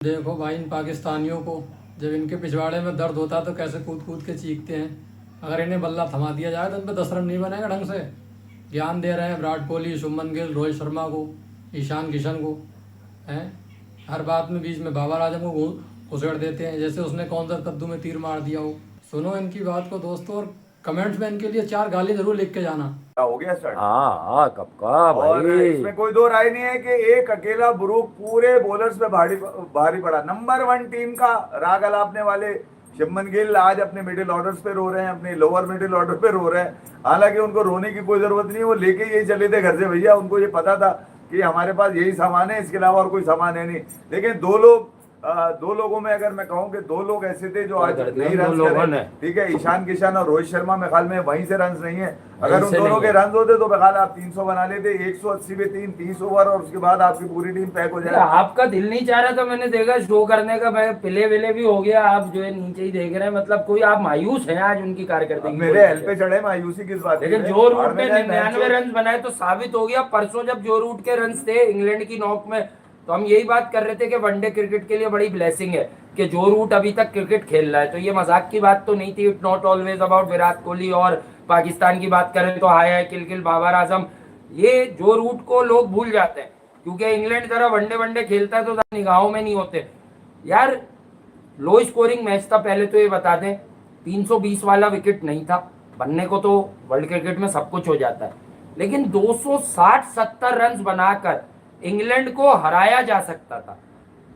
देखो भाई, इन पाकिस्तानियों को जब इनके पिछवाड़े में दर्द होता है तो कैसे कूद कूद के चीखते हैं। अगर इन्हें बल्ला थमा दिया जाए तो इन पे 10 रन नहीं बनेगा ढंग से। ज्ञान दे रहे हैं विराट कोहली, शुभमन गिल, रोहित शर्मा को, ईशान किशन को। हैं, हर बात में बीच में बाबर आजम को घुसेड़ देते हैं जैसे उसने कौन सा कद्दू में तीर मार दिया हो। सुनो इनकी बात को दोस्तों, और कमेंट्स में इनके लिए 4 गाली जरूर लिख के जाना। हो गया स्टार्ट। हाँ कब का और भाई। इसमें कोई दो राय नहीं है कि एक अकेला ब्रूक पूरे बॉलर्स पे भारी भारी पड़ा। नंबर 1 टीम का राग अलापने वाले शुभमन गिल आज अपने मिडिल ऑर्डर्स पे रो रहे हैं, अपने लोअर मिडिल ऑर्डर पे रो रहे हैं। हालांकि उनको रोने की कोई जरूरत नहीं, वो लेके यही चले थे घर से भैया। उनको ये पता था कि हमारे पास यही सामान है, इसके अलावा और कोई सामान है नहीं। लेकिन दो लोगों में अगर मैं कहूं कि 2 लोग ऐसे थे जो आज नहीं रन करे, ठीक है, ईशान किशन और रोहित शर्मा। में ख्याल में वहीं से रन नहीं है। अगर उन दोनों के रन होते तो बखाल आप 300 बना लेते। 180 पे 30 ओवर और उसके बाद आपकी पूरी टीम पैक हो जाए। आपका दिल नहीं चाह रहा था, मैंने देखा शो करने का, मैं पिले विले भी हो गया। आप जो है नीचे ही देख रहे हैं, मतलब कोई आप मायूस हैं आज उनकी कारकर्दगी। मेरे हेल्प पे चढ़े, मायूसी किस बात। लेकिन जो रूट में 99 रन बनाए तो साबित हो गया। परसों जब जो रूट के रन थे इंग्लैंड की नॉक में, तो हम यही बात कर रहे थे कि वनडे क्रिकेट के लिए बड़ी ब्लेसिंग है कि जो रूट अभी तक क्रिकेट खेल रहा है। तो ये मजाक की बात तो नहीं थी। It not always about Virat Kohli. और पाकिस्तान की बात करें तो हाय हाय किल किल बाबर आजम। ये जो रूट को लोग भूल जाते हैं क्योंकि इंग्लैंड जरा वनडे खेलता है तो निगाहों में नहीं होते यार। लो स्कोरिंग मैच था, पहले तो ये बता दें। 320 वाला विकेट नहीं था बनने को, तो वर्ल्ड क्रिकेट में सब कुछ हो जाता है। लेकिन 260-70 रन बनाकर इंग्लैंड को हराया जा सकता था।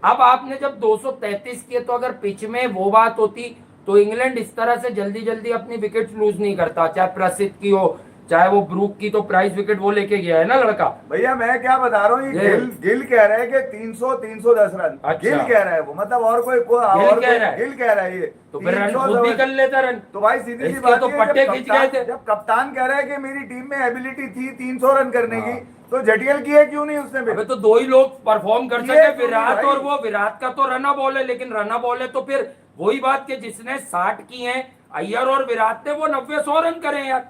अब आपने जब 233 किए, तो अगर पिच में वो बात होती तो इंग्लैंड इस तरह से जल्दी जल्दी अपनी विकेट लूज नहीं करता। चाहे प्रसिद्ध की हो, चाहे वो ब्रूक की, तो प्राइस विकेट वो लेके गया है ना लड़का। भैया मैं क्या बता रहा हूँ, ये गिल कह रहे हैं कि 310 रन। अच्छा। गिल कह रहा है वो, मतलब और कोई गिल कह रहा है ये। तो फिर रन खुद भी कर लेता रन। तो भाई सीधी सी बात तो पट्टे खींच गए थे। जब कप्तान कह रहा है कि मेरी टीम में एबिलिटी थी 300 रन करने की, तो जटिल की है क्यों नहीं उसने? अबे तो 2 ही लोग परफॉर्म कर सके, विराट और वो। विराट का तो रना बॉल है, लेकिन रना बॉल है तो फिर वही बात कि जिसने 60 की है अय्यर और विराट ने, वो 90-100 रन करे यार,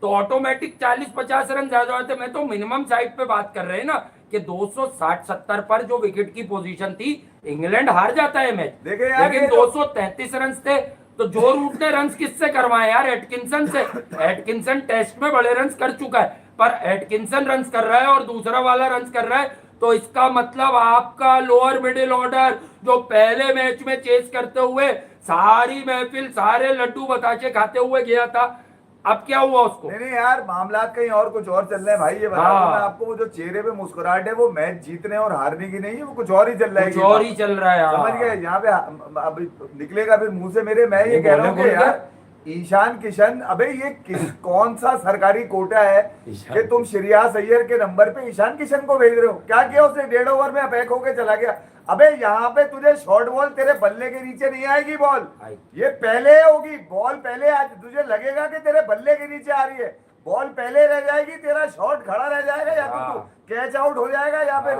तो ऑटोमेटिक 40-50 रन ज्यादा होते। मैं तो मिनिमम साइड पे बात कर रहे हैं ना कि 260-70 पर जो विकेट की पोजीशन थी, इंग्लैंड हार जाता है मैच। लेकिन 233 रन थे। तो जो रूट ने रन किससे करवाए यार? एटकिंसन से। एटकिंसन टेस्ट में बड़े रन कर चुका है, पर एटकिंसन रन कर रहा है और दूसरा वाला रन कर रहा है, तो इसका मतलब आपका लोअर मिडिल ऑर्डर जो पहले मैच में चेस करते हुए सारी महफिल, सारे लड्डू बताशे खाते हुए गया था, अब क्या हुआ उसको? नहीं यार, मामला कहीं और कुछ और चल रहे हैं भाई। ये बता दूं मैं आपको, वो जो चेहरे पे मुस्कुराहट है वो मैच जीतने और हारने की नहीं है, वो कुछ और ही चल रहा है। कुछ और ही चल रहा है, समझ गए? यहाँ पे अब निकलेगा फिर मुंह से मेरे। मैं ये कह रहा हूँ कि यार ईशान किशन, अबे ये कौन सा सरकारी कोटा है कि तुम श्रेयस अय्यर के नंबर पे ईशान किशन को भेज रहे हो? क्या किया उसने? 1.5 ओवर में पैक होके चला गया। अबे यहाँ पे तुझे शॉर्ट बॉल तेरे बल्ले के नीचे नहीं आएगी बॉल, ये पहले होगी बॉल। पहले आज तुझे लगेगा कि तेरे बल्ले के नीचे आ रही है बॉल, पहले रह जाएगी, तेरा शॉट खड़ा रह जाएगा, या तो तू कैच आउट हो जाएगा, या फिर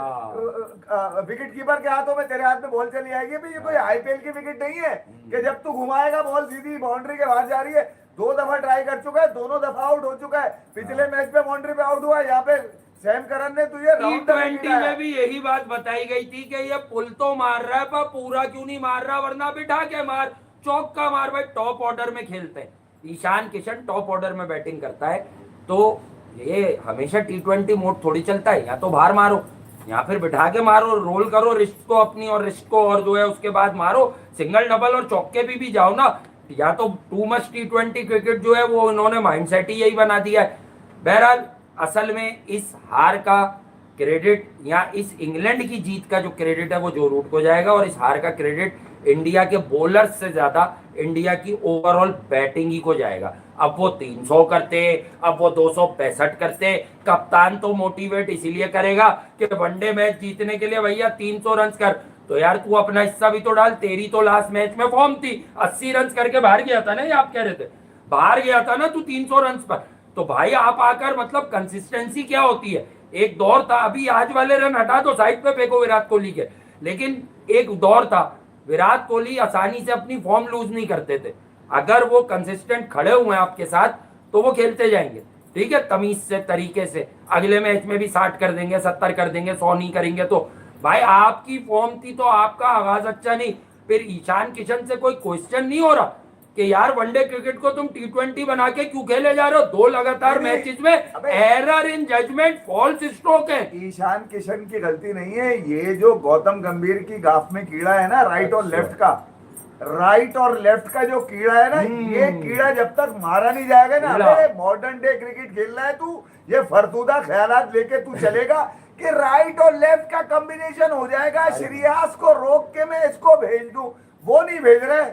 विकेट कीपर के हाथों में, तेरे हाथ में बॉल चली आएगी। भाई ये कोई आईपीएल की विकेट नहीं है कि जब तू घुमाएगा बॉल सीधी बाउंड्री के बाहर जा रही है। 2 दफा ट्राई कर चुका है, दोनों दफा आउट हो चुका है। पिछले मैच में बाउंड्री पे आउट हुआ, यहाँ पे सैम करन ने तुझे T20 में भी यही बात बताई गई थी कि ये पुल तो मार रहा है, पर पूरा क्यों नहीं मार रहा, वरना बिठा के मार, चौका मार। भाई टॉप ऑर्डर में खेलते हैं, ईशान किशन टॉप ऑर्डर में बैटिंग करता है, तो ये हमेशा T20 मोड थोड़ी चलता है। या तो बाहर मारो, या फिर बिठा के मारो, रोल करो रिस्ट को अपनी और रिस्ट को, और जो है उसके बाद मारो सिंगल डबल और चौके भी जाओ ना। या तो टू मच T20 क्रिकेट जो है वो उन्होंने माइंडसेट ही यही बना दिया है। बहरहाल असल में इस हार का क्रेडिट, या इस इंग्लैंड की जीत का जो क्रेडिट है वो जो रूट को जाएगा, और इस हार का क्रेडिट इंडिया के बॉलर्स से ज्यादा इंडिया की ओवरऑल बैटिंग ही को जाएगा। अब वो 300 करते, अब वो 265 करते, कप्तान तो मोटिवेट इसीलिए करेगा कि वनडे मैच जीतने के लिए भैया 300 रन कर। तो यार तू अपना हिस्सा भी तो डाल, तेरी तो लास्ट मैच में फॉर्म थी, 80 रन करके बाहर गया था ना, ये आप कह रहे थे बाहर गया था ना तू 300 रन पर। तो भाई आप आकर, मतलब कंसिस्टेंसी क्या होती है? एक दौर था, अभी आज वाले रन हटा दो, साइड पे फेंको विराट कोहली के, लेकिन एक दौर था विराट कोहली आसानी से अपनी फॉर्म लूज नहीं करते थे। अगर वो कंसिस्टेंट खड़े हुए हैं आपके साथ तो वो खेलते जाएंगे, ठीक है, तमीज से, तरीके से। अगले मैच में भी 60 कर देंगे, 70 कर देंगे, 100 नहीं करेंगे तो भाई आपकी फॉर्म थी तो आपका आगाज अच्छा नहीं, फिर ईशान किशन से कोई क्वेश्चन नहीं हो रहा कि यार वनडे क्रिकेट को तुम T20 बना के क्यों खेले जा रहे हो? 2 लगातार नहीं, मैचेस में अबे, error in judgement, false stroke है। ईशान किशन की गलती नहीं है, ये जो गौतम गंभीर की गाफ में कीड़ा है ना, राइट और लेफ्ट का, राइट और लेफ्ट का जो कीड़ा है ना, ये कीड़ा जब तक मारा नहीं जाएगा ना, कीड़ा। अबे मॉडर्न डे क्रिकेट खेल रहा है तू, ये फरतूदा ख्यालात लेके तू चलेगा कि राइट और लेफ्ट का कॉम्बिनेशन हो जाएगा, श्रेयस को रोक के मैं इसको भेज दूं, वो नहीं भेज रहे,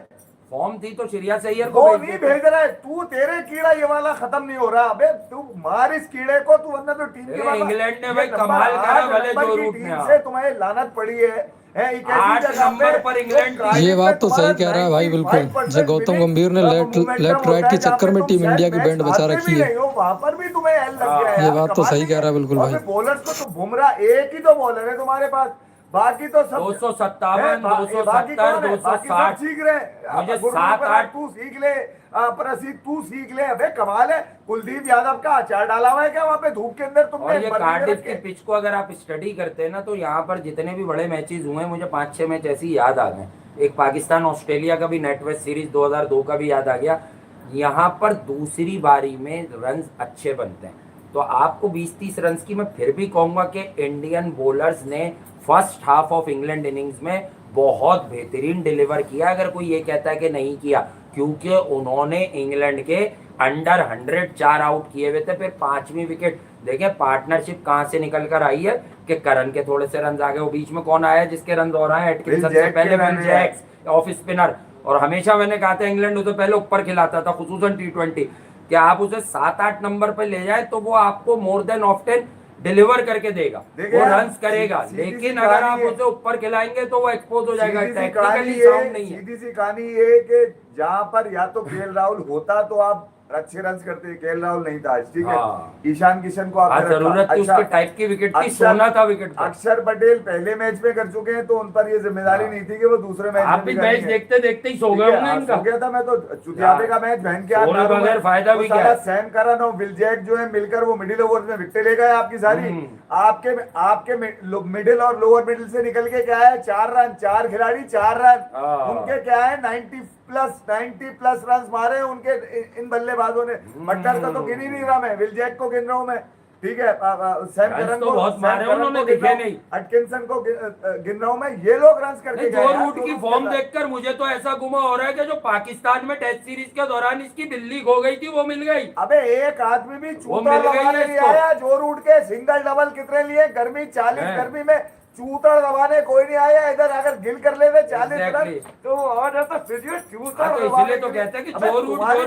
फॉर्म थी तो श्रेयस अय्यर को वो भेज नहीं देते। भेज रहा है तू, तेरे कीड़ा ये वाला खत्म नहीं हो रहा, अबे तू मार इस कीड़े को, तू वरना तो टीम के अरे बाबा, इंग्लैंड ने ये भाई नंबर कमाल करा, 8 भले नंबर जो की रूट टीम में से तुम्हें लानत पड़ी है, एक ऐसी 8 जगह नंबर पे पर इंग्लैंड जो ये बात तो सही कह रहा है भाई, बिल्कुल। 95% जैसे गौतम गंभीर ने लेफ्ट राइट के चक्कर में टीम इंडिया की बैंड बचा रखी है। वहां पर भी तुम्हें एल लग गया ये यार, बात तो कमाल सही नहीं कह रहा है बिल्कुल और भाई। फिर बॉलर्स को तो बुमराह एक ही तो बॉलर है तुम्हारे पास, बाकी तो सब 257, है, बाकी 270, कौन है? बाकी सब 260। सीख रहे हैं, मुझे गुरु 7-8 तू सीख ले, प्रसिद्ध तू सीख ले, अबे कमाल है, कुलदीप यादव का अचार डाला हुआ है क्या वहां पे धूप के अंदर तुमने? और ये बर्फी में कार्डिफ रख की के? पिच को अगर आप स्टडी करते हैं ना, तो यहाँ पर जितने भी बड़े मैचेस हुए हैं, मुझे 5-6 मैच ऐसे ही याद आ गए। एक पाकिस्तान ऑस्ट्रेलिया का भी नेट वेस्ट सीरीज 2002 का भी याद आ गया। यहाँ पर दूसरी बारी में रन अच्छे बनते हैं, तो आपको 20-30 रन की मैं फिर भी कहूंगा कि इंडियन बॉलर्स ने first half of England innings में बहुत बेहतरीन डिलीवर किया, अगर कोई ये कहता है कि नहीं किया, क्योंकि उन्होंने इंग्लैंड के अंडर 100 4 आउट किए हुए थे। फिर 5वीं विकेट देखें पार्टनरशिप कहां से निकल कर आई है कि करन के थोड़े से रन आ गए, वो बीच में कौन आया जिसके रन और आए? एटकिंसन से पहले विल जैक्स ऑफ स्पिनर। और हमेशा मैंने कहा था इंग्लैंड उसे पहले ऊपर खिलाता था, खुसूसन T20, कि आप उसे 7-8 नंबर पर ले जाए तो वो आपको मोर देन ऑफ्टन डिलीवर करके देगा, देखिए वो यार, रन्स करेगा। सीधी सी लेकिन अगर आप कहानी है। उसे ऊपर खिलाएंगे तो वो एक्सपोज हो जाएगा, सीधी सी टेक्निकली कहानी साउंड नहीं है। सीधी सी कहानी ये कि जहां पर या तो केएल राहुल होता तो आप अच्छे रन करते, केएल राहुल नहीं था आज, ठीक है, हाँ। ईशान किशन को आज आपने रखा। जरूरत थी उसके टाइप की विकेट की, सोना था विकेट पर। अक्षर पटेल पहले मैच में कर चुके हैं, तो उन पर ये जिम्मेदारी हाँ। नहीं थी कि वो दूसरे मैच आप में भी भी मैच करेंगे। देखते देखते ही सो ठीक गए है, होंगे हाँ, इनका। सो गया था मैं तो, चुतियाबे का मैच बहन के हाथ सोने मारूंगा। बगैर फायदा भी वो क्या साला है? सैम करन और विल जैक जो है मिलकर वो मिडिल ओवर में विकेट ले गए आपकी सारी। आपके मिडिल और लोअर मिडिल से निकल के क्या है, 4 रन, 4 खिलाड़ी 4 रन, हाँ। उनके क्या है 90 प्लस रन मारे उनके इन बल्लेबाजों ने। मट्टर का तो गिन ही नहीं रहा मैं, विल जैक को गिन रहा हूं मैं, ठीक है, सैम रन्स करन तो को, बहुत सैम मारे करन उन्होंने, को गिन दिखे रहा हूं, नहीं। अटकिंसन को गिन रहा हूं मैं, ये लोग रन करके नहीं, गए जो यार, रूट की दोनों फॉर्म के साथ। देखकर मुझे तो ऐसा गुमा हो रहा है कि जो पाकिस्तान में टेस्ट सीरीज के दौरान इसकी बिल्ली खो गई थी वो मिल गई। अबे एक आदमी भी वो चूतर मिल गई दबाने है नहीं इसको। आया, जो रूट के सिंगल डबल कितने लिए, गर्मी 40 है। गर्मी में चूतर दबाने कोई नहीं आया इधर, अगर गिल कर लेते 40 रन Exactly। तो और तो फिर चूतर हाँ, तो दबाने इसीलिए तो के लिए- कहते हैं कि अबे जो रूट तुम्हारी